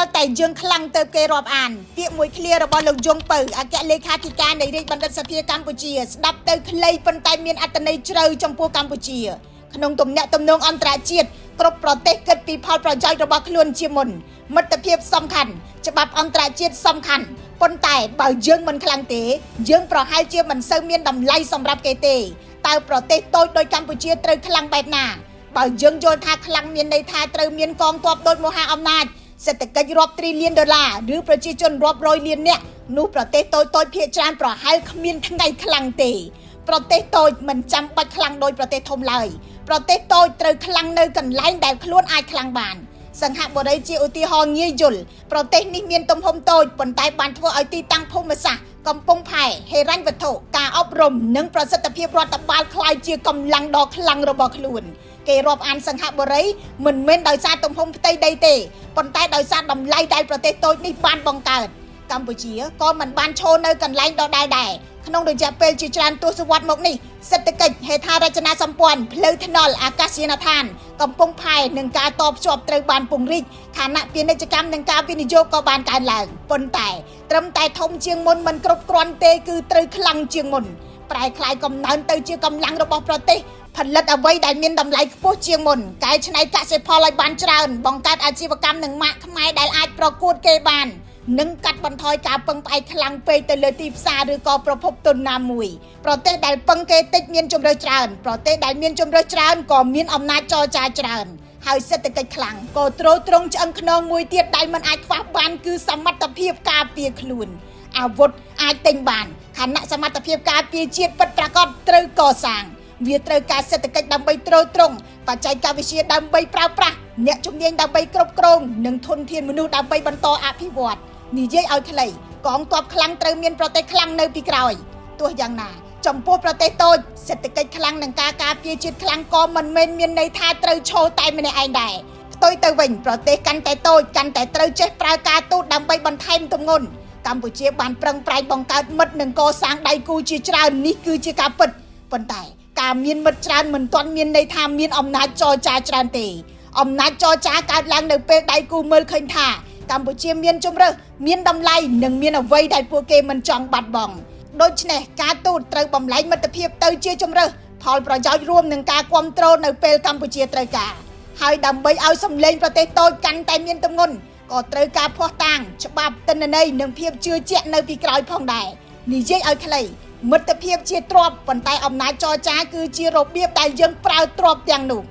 ល់តែយើងខ្លាំងទៅគេរាប់អានពាក្យមួយឃ្លារបស់លោកយងពៅអគ្គលេខាធិការនៃរាជបណ្ឌិតសភាកម្ពុជាស្ដាប់ទៅខ្លីប៉ុន្តែមានអត្ថន័យជ្រៅចំពោះកម្ពុជាក្នុងទំនាក់ទំនងអន្តរជាតិគ្រប់ប្រទេសគិតពីផលប្រយោជន៍របស់ខ្លួនជាមុនមិត្តភាពសំខាន់ច្បាប់អន្តរជាតិសំខាន់ប៉ុន្តែបើយើងមិនខ្លាំងទេយើងប្រហែលជាមិនសូវមានតម្លៃសម្រាប់គេទេតើប្រទេសតូចដូចកម្ពុជាត្រូវខ្លាំងបែបណាបើយើងយល់ថាខ្លាំងមានន័យថាត្រូវមានកងទ័ពដូចមហាអំណាចសេដ្ឋកិច្ចរាប់ទ្រីលានដុល្លារឬប្រជាជនរាប់រយលាននាក់នោះប្រទេសតូចភាគច្រើនប្រហែលគ្មានថ្ងៃខ្លាំងទេប្រទេសតូចមិនចាំបាច់ខ្លាំងដោយប្រទេសធំឡើយប្រទេសតូចត្រូវខ្លាំងនៅកន្លែងដែលខ្លួនអាចខ្លាំងបានសង្ហបុរីជាឧទាហរណ៍ងាយយល់ប្រទេសនេះមានទំហំតូចប៉ុន្តែបានធ្វើឲ្យទីតាំងភូមិសាស្ត្រកំពង់ផែហិរញ្ញវត្ថុការអប់រំនិងប្រសិទ្ធភាពរដ្ឋបាលคล้ายជាកម្លាំងដ៏ខ្លាំងរបស់ខ្លួនគេរាប់អានសង្ហបុរីមិនមែនដោយសារទំហំផ្ទៃដីទេប៉ុន្តែដោយសារតម្លៃដែលប្រទេសតូចនេះបានបង្កើតកម្ពុជាក៏មិនបានឈរនៅកន្លែងដដែលដែរក្នុងរយៈពេលជាច្រើនទសវត្សរ៍មកនេះសេដ្ឋកិច្ចហេដ្ឋារចនាសម្ព័ន្ធផ្លូវថ្នល់អាកាសយានដ្ឋានកំពង់ផែនិងការតភ្ជាប់ត្រូវបានពង្រីកខណៈពាណិជ្ជកម្មនិងការវិនិយោគក៏បានកើនឡើងប៉ុន្តែត្រឹមតែធំជាងមុនមិនគ្រប់គ្រាន់ទេគឺត្រូវខ្លាំងជាងមុនប្រែក្លាយកំណើនទៅជាកម្លាំងរបស់ប្រទេសផលិតអ្វីដែលមានតម្លៃខ្ពស់ជាងមុនកែច្នៃកសិផលឲ្យបានច្រើនបង្កើតអាជីវកម្មនិងម៉ាកខ្មែរដែលអាចប្រកួតគេបាននិងកាត់បន្ថយការពឹងផ្អែកខ្លាំងពេកទៅលើទីផ្សារឬក៏ប្រភពទុនណាមួយប្រទេសដែលពឹងគេតិចមានជម្រើសច្រើនប្រទេសដែលមានជម្រើសច្រើនក៏មានអំណាចចរចាច្រើនហើយសេដ្ឋកិច្ចខ្លាំងក៏ទ្រទ្រង់ឆ្អឹងខ្នងមួយទៀតដែលមិនអាចខ្វះបានគឺសមត្ថភាពការពារខ្លួនអាវុធអាចទិញបានខណៈសមត្ថភាពការពារជាតិពិតប្រាកដត្រូវកសាងវាត្រូវការសេដ្ឋកិច្ចដើម្បីទ្រទ្រង់បច្ចេកវិទ្យាដើម្បីប្រើប្រាស់អ្នកជំនាញដើម្បីគ្រប់គ្រងនិងធនធានមនុស្សដើម្បីបន្តអភិវឌ្ឍនិយាយឲ្យខ្លីកងទ័ពខ្លាំងត្រូវមានប្រទេសខ្លាំងនៅពីក្រោយទោះយ៉ាងណាចំពោះប្រទេសតូចសេដ្ឋកិច្ចខ្លាំងនិងការការពារជាតិខ្លាំងក៏មិនមែនមានន័យថាត្រូវឈរតែម្នាក់ឯងដែរផ្ទុយទៅវិញប្រទេសកាន់តែតូចកាន់តែត្រូវចេះប្រើការទូតដើម្បីបន្ថែមទម្ងន់កម្ពុជាបានប្រឹងប្រែងបង្កើតមិត្តនិងកសាងដៃគូជាច្រើននេះគឺជាការពិតប៉ុន្តែការមានមិត្តច្រើនមិនទាន់មានន័យថាមានអំណាចចរចាច្រើនទេអំណាចចរចាកើតឡើងនៅពេលដៃគូមើលឃើញថាកម្ពុជាមានជម្រើសមានតម្លៃនិងមានអ្វីដែលពួកគេមិនចង់បាត់បង់ដូច្នេះការទូតត្រូវបំលែងមិត្តភាពទៅជាជម្រើសផលប្រយោជន៍រួមនឹងការគ្រប់គ្រងនៅពេលកម្ពុជាត្រូវការហើយដើម្បីឲ្យសម្លេងប្រទេសតូចកាន់តែមានទម្ងន់ក៏ត្រូវការភ័ស្តុតាងច្បាប់ទិន្នន័យនិងភាពជឿជាក់នៅពីក្រោយផងដែរនិយាយឲ្យខ្លីមិត្តភាពជាទ្រព្យប៉ុន្តែអំណាចចរចាគឺជារបៀបដែលយើងប្រើទ្រព្យទាំងនោះ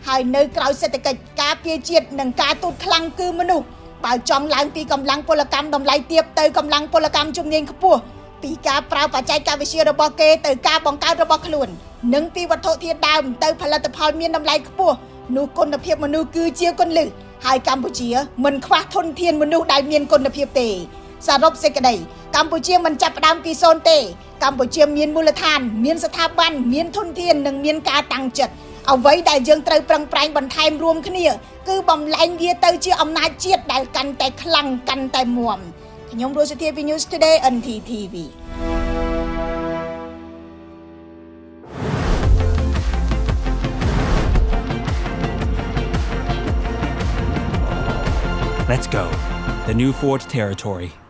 ហើយនៅក្រៅសេដ្ឋកិច្ចការពារជាតិនិងការទូតខ្លាំងគឺមនុស្សបើចង់ឡើងពីកម្លាំងពលកម្មតម្លៃទាបទៅកម្លាំងពលកម្មជំនាញខ្ពស់ពីការប្រើបច្ចេកវិទ្យារបស់គេទៅការបង្កើតរបស់ខ្លួននិងពីវត្ថុធាតុដើមទៅផលិតផលមានតម្លៃខ្ពស់នោះគុណភាពមនុស្សគឺជាគន្លឹះហើយកម្ពុជាមិនខ្វះធនធានមនុស្សដែលមានគុណភាពទេសរុបសេចក្តីកម្ពុជាមិនចាប់ផ្ដើមពីសូន្យទេកម្ពុជាមានមូលដ្ឋានមានស្ថាប័នមានធនធាននិងមានការតាំងចិត្តអ្វីដែលយើងត្រូវប្រឹងប្រែងបន្ថែមរួមគ្នាគឺបំលែងវាទៅជាអំណាចជាតិដែលកាន់តែខ្លាំងកាន់តែមាំខ្ញុំរស់សុធាពី News Today NTTV Let's go. The new Ford Territory.